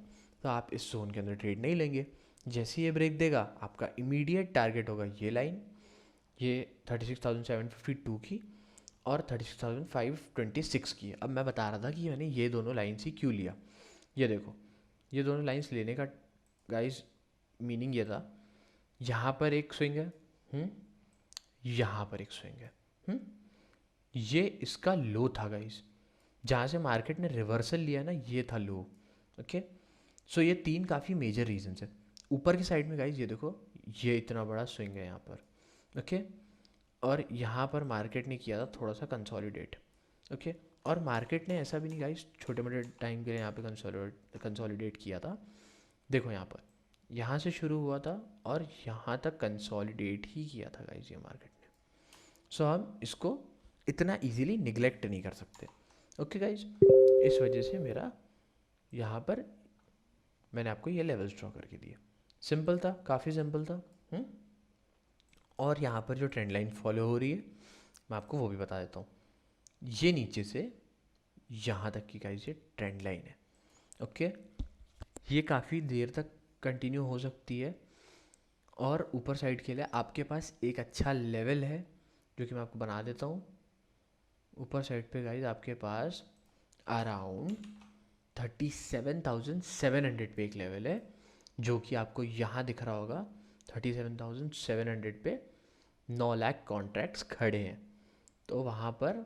[SPEAKER 1] तो आप इस जोन के अंदर ट्रेड नहीं लेंगे। जैसे ये ब्रेक देगा आपका इमीडिएट टारगेट होगा ये लाइन, ये 36,752 की और 36,526 की। अब मैं बता रहा था कि मैंने ये दोनों लाइन्स ही क्यों लिया, ये देखो ये दोनों लाइन्स लेने का गाइस मीनिंग ये था, यहाँ पर एक स्विंग है, यहाँ पर एक स्विंग है, ये इसका लो था गाइस, जहाँ से मार्केट ने रिवर्सल लिया ना ये था लो। ओके, सो ये 3 काफ़ी मेजर रीजंस है। ऊपर की साइड में गाइस ये देखो ये इतना बड़ा स्विंग है यहाँ पर। ओके, और यहाँ पर मार्केट ने किया था थोड़ा सा कंसोलिडेट। ओके, और मार्केट ने ऐसा भी नहीं गाइस छोटे मोटे टाइम के लिए यहाँ पे कंसोलिडेट किया था। देखो यहाँ पर यहाँ से शुरू हुआ था और यहाँ तक कंसोलिडेट ही किया था गाइस ये मार्केट ने। सो हम इसको इतना इजीली निगलेक्ट नहीं कर सकते। ओके गाइज, इस वजह से मेरा यहाँ पर मैंने आपको ये लेवल्स ड्रॉ करके दिए, सिंपल था, काफ़ी सिंपल था। और यहाँ पर जो ट्रेंड लाइन फॉलो हो रही है मैं आपको वो भी बता देता हूँ, ये नीचे से यहाँ तक की गाइज ये ट्रेंड लाइन है। ओके, ये काफ़ी देर तक कंटिन्यू हो सकती है, और ऊपर साइड के लिए आपके पास एक अच्छा लेवल है जो कि मैं आपको बना देता हूँ। ऊपर साइड पे गाइज आपके पास अराउंड 37,700 पे एक लेवल है, जो कि आपको यहाँ दिख रहा होगा। 37,700 पे 9 लाख कॉन्ट्रैक्ट्स खड़े हैं, तो वहाँ पर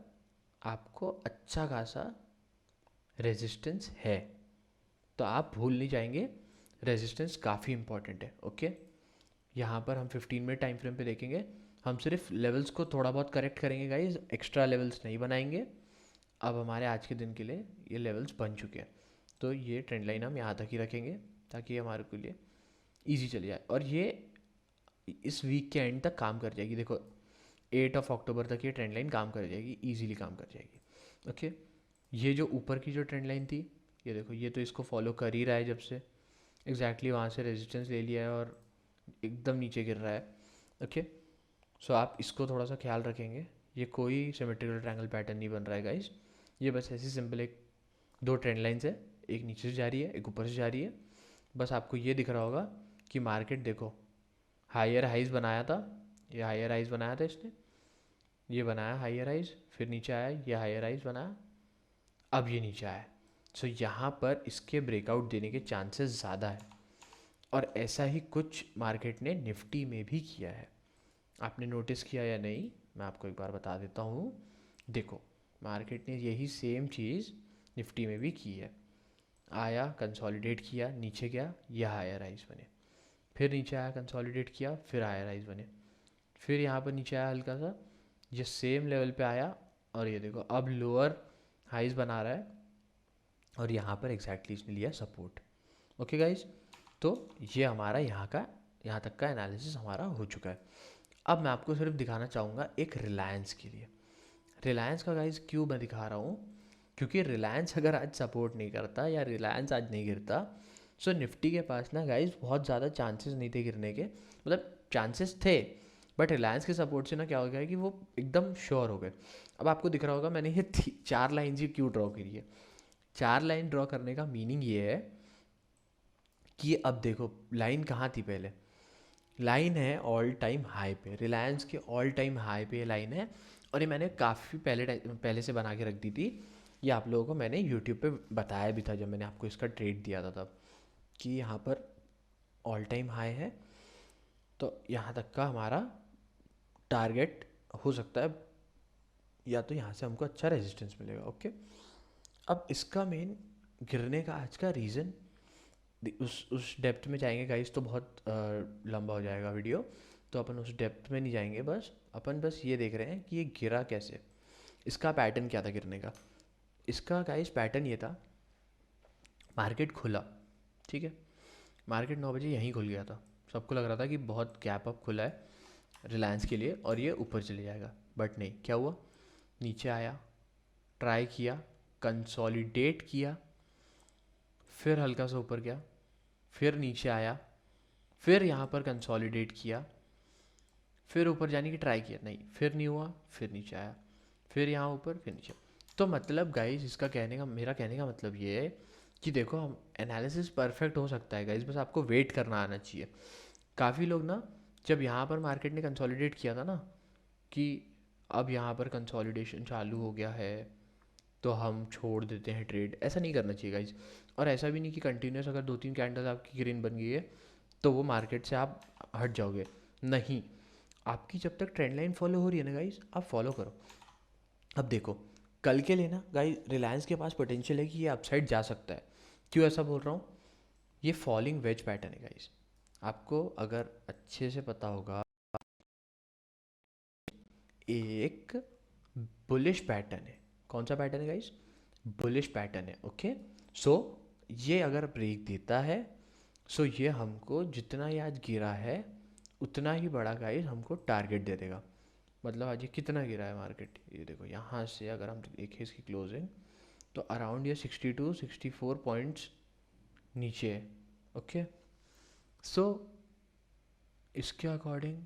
[SPEAKER 1] आपको अच्छा खासा रेजिस्टेंस है, तो आप भूल नहीं जाएंगे, रेजिस्टेंस काफ़ी इंपॉर्टेंट है। ओके, यहाँ पर हम 15 मिनट टाइम फ्रेम पे देखेंगे, हम सिर्फ लेवल्स को थोड़ा बहुत करेक्ट करेंगे गाइज, एक्स्ट्रा लेवल्स नहीं बनाएंगे। अब हमारे आज के दिन के लिए ये लेवल्स बन चुके हैं, तो ये ट्रेंड लाइन हम यहाँ तक ही रखेंगे ताकि हमारे के लिए ईजी चले जाए, और ये इस वीक के एंड तक काम कर जाएगी। देखो 8 अक्टूबर तक ये ट्रेंड लाइन काम कर जाएगी, ईजीली काम कर जाएगी। ओके, ये जो ऊपर की जो ट्रेंड लाइन थी, ये देखो ये तो इसको फॉलो कर ही रहा है जब से, एग्जैक्टली वहाँ से रेजिस्टेंस ले लिया है और एकदम नीचे गिर रहा है। ओके, सो आप इसको थोड़ा सा ख्याल रखेंगे, ये कोई सिमेट्रिकल ट्रायंगल पैटर्न नहीं बन रहा है गाइस, ये बस ऐसी सिंपल एक 2 ट्रेंड लाइन्स है, एक नीचे से जा रही है एक ऊपर से जा रही है। बस आपको ये दिख रहा होगा कि मार्केट देखो हायर हाइज बनाया था, ये हायर हाइज बनाया था इसने, ये बनाया हायर हाइज, फिर नीचे आया, ये हायर हाइज बनाया, अब ये नीचे आया, सो यहाँ पर इसके ब्रेकआउट देने के चांसेस ज़्यादा है, और ऐसा ही कुछ मार्केट ने निफ्टी में भी किया है। आपने नोटिस किया या नहीं, मैं आपको एक बार बता देता हूँ। देखो, मार्केट ने यही सेम चीज़ निफ्टी में भी की है। आया, कंसोलिडेट किया, नीचे गया, यह आया राइज बने, फिर नीचे आया, कंसोलिडेट किया, फिर आया राइज बने, फिर यहाँ पर नीचे आया हल्का सा, ये सेम लेवल पे आया, और ये देखो अब लोअर हाइज बना रहा है, और यहाँ पर एग्जैक्टली इसने लिया सपोर्ट। ओके गाइज, तो ये हमारा यहाँ तक का एनालिसिस हमारा हो चुका है। अब मैं आपको सिर्फ दिखाना चाहूँगा एक रिलायंस के लिए। रिलायंस का गाइज क्यों मैं दिखा रहा हूँ, क्योंकि रिलायंस अगर आज सपोर्ट नहीं करता या रिलायंस आज नहीं गिरता, सो निफ्टी के पास ना गाइज बहुत ज़्यादा चांसेस नहीं थे गिरने के, मतलब चांसेस थे, बट रिलायंस के सपोर्ट से ना क्या हो गया कि वो एकदम श्योर हो गए। अब आपको दिख रहा होगा मैंने ये 4 लाइन ही क्यों ड्रॉ करी है। 4 लाइन ड्रॉ करने का मीनिंग ये है कि अब देखो लाइन कहाँ थी पहले, लाइन है ऑल टाइम हाई पे, रिलायंस के ऑल टाइम हाई पे लाइन है, और ये मैंने काफ़ी पहले से बना के रख दी थी। ये आप लोगों को मैंने यूट्यूब पे बताया भी था जब मैंने आपको इसका ट्रेड दिया था तब, कि यहाँ पर ऑल टाइम हाई है, तो यहाँ तक का हमारा टारगेट हो सकता है, या तो यहाँ से हमको अच्छा रेजिस्टेंस मिलेगा। ओके, अब इसका मेन गिरने का आज का रीज़न, उस डेप्थ में जाएंगे गाइस तो बहुत लंबा हो जाएगा वीडियो, तो अपन उस डेप्थ में नहीं जाएंगे, बस अपन बस ये देख रहे हैं कि ये गिरा कैसे, इसका पैटर्न क्या था गिरने का। इसका गाइस पैटर्न ये था, मार्केट खुला, ठीक है, मार्केट 9 बजे यहीं खुल गया था, सबको लग रहा था कि बहुत गैप अप खुला है रिलायंस के लिए और ये ऊपर चले जाएगा, बट नहीं, क्या हुआ, नीचे आया, ट्राई किया, कंसोलिडेट किया, फिर हल्का सा ऊपर गया, फिर नीचे आया, फिर यहाँ पर कंसोलिडेट किया, फिर ऊपर जाने की ट्राई किया, नहीं, फिर नहीं हुआ, फिर नीचे आया, फिर यहाँ ऊपर, फिर नीचे। तो मतलब गाइस इसका मेरा कहने का मतलब ये है कि देखो, हम एनालिसिस परफेक्ट हो सकता है गाइस, बस आपको वेट करना आना चाहिए। काफ़ी लोग ना, जब यहाँ पर मार्केट ने कंसोलिडेट किया था ना, कि अब यहाँ पर कंसोलिडेशन चालू हो गया है तो हम छोड़ देते हैं ट्रेड, ऐसा नहीं करना चाहिए गाइज। और ऐसा भी नहीं कि कंटिन्यूस अगर 2-3 कैंडल आपकी ग्रीन बन गई है तो वो मार्केट से आप हट जाओगे, नहीं, आपकी जब तक ट्रेंड लाइन फॉलो हो रही है ना गाइज, आप फॉलो करो। अब देखो, कल के लिए ना गाइज रिलायंस के पास पोटेंशियल है कि ये अपसाइड जा सकता है। क्यों ऐसा बोल रहा हूँ, ये फॉलिंग वेज पैटर्न है गाइज, आपको अगर अच्छे से पता होगा, एक बुलिश पैटर्न है। कौन सा पैटर्न है गाइज, बुलिश पैटर्न है। ओके, सो ये अगर ब्रेक देता है, सो ये हमको जितना ये आज गिरा है उतना ही बड़ा गाइज हमको टारगेट दे देगा। मतलब आज ये कितना गिरा है मार्केट, ये देखो यहाँ से अगर हम देखें इसकी क्लोजिंग, तो अराउंड ये 62-64 पॉइंट्स नीचे है। ओके, सो इसके अकॉर्डिंग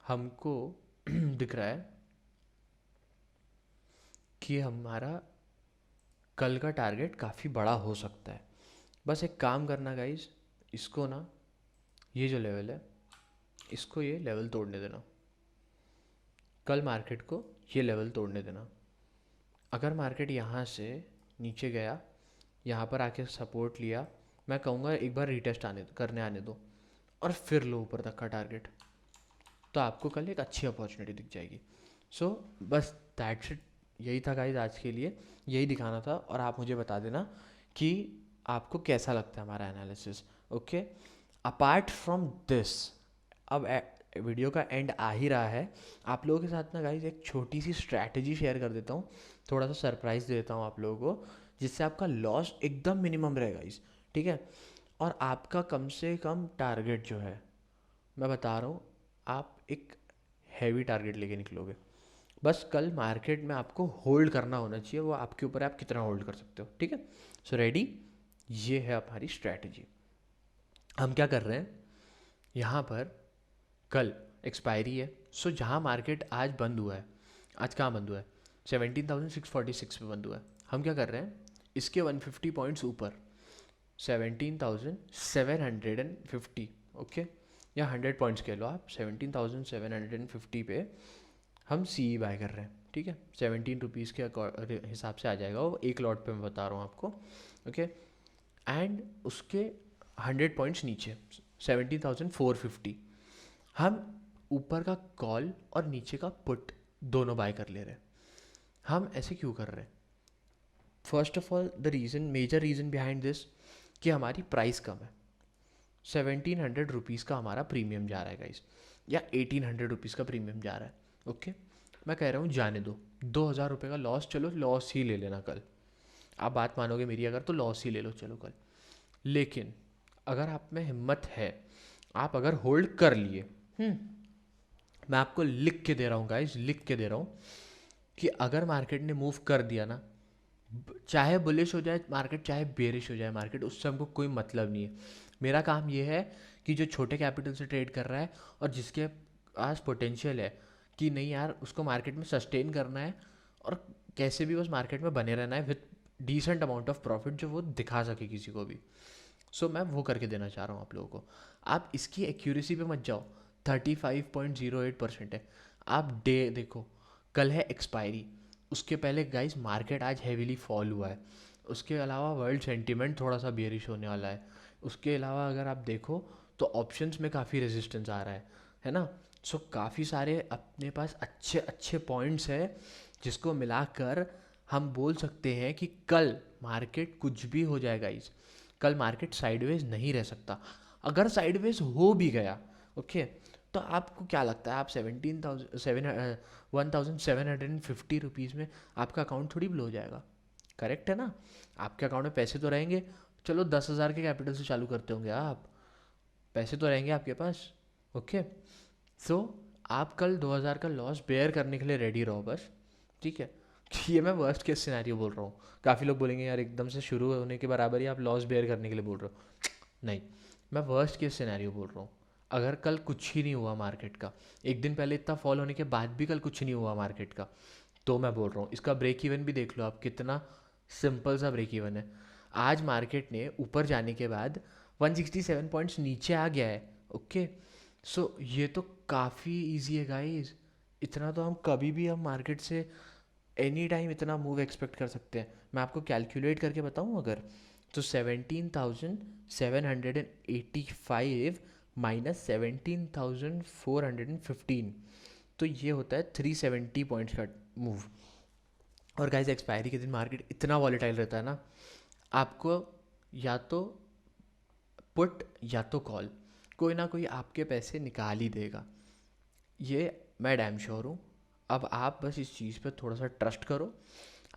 [SPEAKER 1] हमको दिख रहा है कि हमारा कल का टारगेट काफ़ी बड़ा हो सकता है। बस एक काम करना गाइज, इसको ना, ये जो लेवल है इसको ये लेवल तोड़ने देना, कल मार्केट को ये लेवल तोड़ने देना। अगर मार्केट यहाँ से नीचे गया, यहाँ पर आके सपोर्ट लिया, मैं कहूँगा एक बार रीटेस्ट करने आने दो, और फिर लो ऊपर तक का टारगेट, तो आपको कल एक अच्छी अपॉर्चुनिटी दिख जाएगी। सो बस दैट्स इट, यही था गाइज आज के लिए, यही दिखाना था, और आप मुझे बता देना कि आपको कैसा लगता है हमारा analysis. Okay, apart from this, अब वीडियो का एंड आ ही रहा है, आप लोगों के साथ ना गाइज एक छोटी सी स्ट्रैटेजी शेयर कर देता हूँ, थोड़ा सा सरप्राइज़ दे देता हूँ आप लोगों को, जिससे आपका लॉस एकदम मिनिमम रहेगा गाइज, ठीक है, और आपका कम से कम टारगेट जो है, मैं बता रहा हूँ, आप एक हैवी टारगेट लेके निकलोगे। बस कल मार्केट में आपको होल्ड करना होना चाहिए, वो आपके ऊपर है आप कितना होल्ड कर सकते हो, ठीक है। सो रेडी, ये है हमारी स्ट्रैटेजी। हम क्या कर रहे हैं, यहाँ पर कल एक्सपायरी है, सो जहाँ मार्केट आज बंद हुआ है, आज कहाँ बंद हुआ है, 17,646 पे बंद हुआ है, हम क्या कर रहे हैं, इसके 150 पॉइंट्स ऊपर 17,750, ओके, या 100 पॉइंट्स कह लो आप, 17,750 पे हम सी बाय कर रहे हैं, ठीक है, 17 रुपीज़ के हिसाब से आ जाएगा वो, एक लॉट पे मैं बता रहा हूँ आपको, ओके। एंड उसके 100 पॉइंट्स नीचे 17,450 हम ऊपर का कॉल और नीचे का पुट दोनों बाय कर ले रहे हैं। हम ऐसे क्यों कर रहे हैं? First of all the reason, major reason behind this, कि हमारी प्राइस कम है। 1700 रुपीज़ का हमारा प्रीमियम जा रहा है गाइस, या 1800 रुपीज़ का प्रीमियम जा रहा है, ओके। मैं कह रहा हूँ जाने दो, 2000 रुपये का लॉस, चलो लॉस ही ले लेना कल। आप बात मानोगे मेरी अगर, तो लॉस ही ले लो चलो कल। लेकिन अगर आप में हिम्मत है, आप अगर होल्ड कर लिए, मैं आपको लिख के दे रहा हूँ गाइस, लिख के दे रहा हूँ कि अगर मार्केट ने मूव कर दिया ना, चाहे बुलिश हो जाए मार्केट, चाहे बेरिश हो जाए मार्केट, उससे हमको कोई मतलब नहीं है। मेरा काम ये है कि जो छोटे कैपिटल से ट्रेड कर रहा है और जिसके पास पोटेंशियल है कि नहीं यार उसको मार्केट में सस्टेन करना है और कैसे भी बस मार्केट में बने रहना है with decent amount of profit जो वो दिखा सके किसी को भी, सो मैं वो करके देना चाह रहा हूँ आप लोगों को। आप इसकी एक्यूरेसी पे मत जाओ, 35.08% है। आप डे देखो, कल है एक्सपायरी, उसके पहले गाइस मार्केट आज हैवीली फॉल हुआ है। उसके अलावा वर्ल्ड सेंटीमेंट थोड़ा सा बेरिश होने वाला है। उसके अलावा अगर आप देखो तो ऑप्शंस में काफ़ी रेजिस्टेंस आ रहा है ना। सो काफ़ी सारे अपने पास अच्छे अच्छे पॉइंट्स है जिसको मिलाकर हम बोल सकते हैं कि कल मार्केट कुछ भी हो जाएगा इस, कल मार्केट साइडवेज नहीं रह सकता। अगर साइडवेज हो भी गया, ओके, तो आपको क्या लगता है आप 1750 रुपीज़ में आपका अकाउंट थोड़ी ब्लो हो जाएगा? करेक्ट है ना, आपके अकाउंट में पैसे तो रहेंगे। चलो 10,000 के कैपिटल से चालू करते होंगे आप, पैसे तो रहेंगे आपके पास, ओके। सो आप कल 2,000 का लॉस बेयर करने के लिए रेडी रहो बस, ठीक है। ये मैं वर्स्ट केस सिनेरियो बोल रहा हूँ। काफ़ी लोग बोलेंगे यार एकदम से शुरू होने के बराबर ही आप लॉस बेयर करने के लिए बोल रहे हो। नहीं, मैं वर्स्ट केस सिनेरियो बोल रहा हूँ। अगर कल कुछ ही नहीं हुआ मार्केट का, एक दिन पहले इतना फॉल होने के बाद भी कल कुछ नहीं हुआ मार्केट का, तो मैं बोल रहा हूँ इसका ब्रेक इवन भी देख लो आप, कितना सिंपल सा ब्रेक इवन है। आज मार्केट ने ऊपर जाने के बाद 167 पॉइंट्स नीचे आ गया है, ओके। सो ये तो काफ़ी इजी है गाइस, इतना तो हम कभी भी हम मार्केट से एनी टाइम इतना मूव एक्सपेक्ट कर सकते हैं। मैं आपको कैलकुलेट करके बताऊँ अगर, तो 17,785 माइनस 17,415, तो ये होता है 370 पॉइंट्स का मूव। और गाइस एक्सपायरी के दिन मार्केट इतना वॉलेटाइल रहता है ना, आपको या तो पुट या तो कॉल, कोई ना कोई आपके पैसे निकाल ही देगा, ये मैं डैम श्योर हूँ। अब आप बस इस चीज़ पे थोड़ा सा ट्रस्ट करो।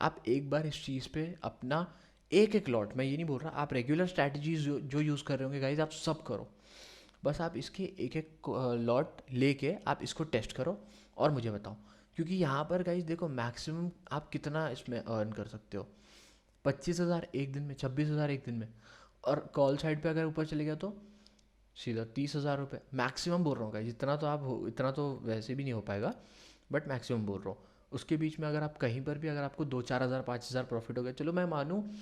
[SPEAKER 1] आप एक बार इस चीज़ पे अपना एक एक लॉट, मैं ये नहीं बोल रहा आप रेगुलर स्ट्रैटेजीज जो यूज़ कर रहे होंगे गाइज आप सब करो, बस आप इसके एक एक लॉट लेके आप इसको टेस्ट करो और मुझे बताओ। क्योंकि यहाँ पर गाइज देखो मैक्सिमम आप कितना इसमें अर्न कर सकते हो, 25,000 एक दिन में, 26,000 एक दिन में। और कॉल साइड पे अगर ऊपर चले गया तो सीधा 30,000 रुपये मैक्सिमम बोल रहा हूँ गाइज, इतना तो आप हो, इतना तो वैसे भी नहीं हो पाएगा, बट मैक्सिमम बोल रहा हूँ। उसके बीच में अगर आप कहीं पर भी अगर आपको 2-4 हज़ार 5,000 प्रॉफिट हो गया, चलो मैं मानूँ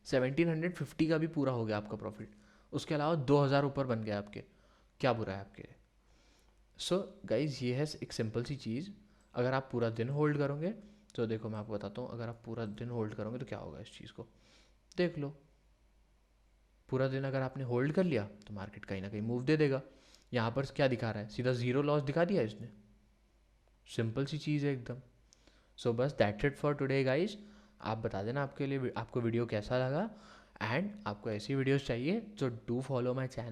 [SPEAKER 1] 1750 का भी पूरा हो गया आपका प्रॉफिट, उसके अलावा 2,000 ऊपर बन गया आपके, क्या बुरा है आपके? सो गाइज ये है एक सिंपल सी चीज़। अगर आप पूरा दिन होल्ड करोगे तो देखो मैं आपको बताता हूँ, अगर आप पूरा दिन होल्ड करोगे तो क्या होगा इस चीज़ को देख लो। पूरा दिन अगर आपने होल्ड कर लिया तो मार्केट कहीं ना कहीं मूव दे देगा। यहाँ पर क्या दिखा रहा है, सीधा ज़ीरो लॉस दिखा दिया इसने, सिंपल सी चीज़ है एकदम। सो बस that's it for today guys. आप बता देना आपके लिए आपको वीडियो कैसा लगा, एंड आपको ऐसी वीडियोस चाहिए तो डू फॉलो माय चैनल।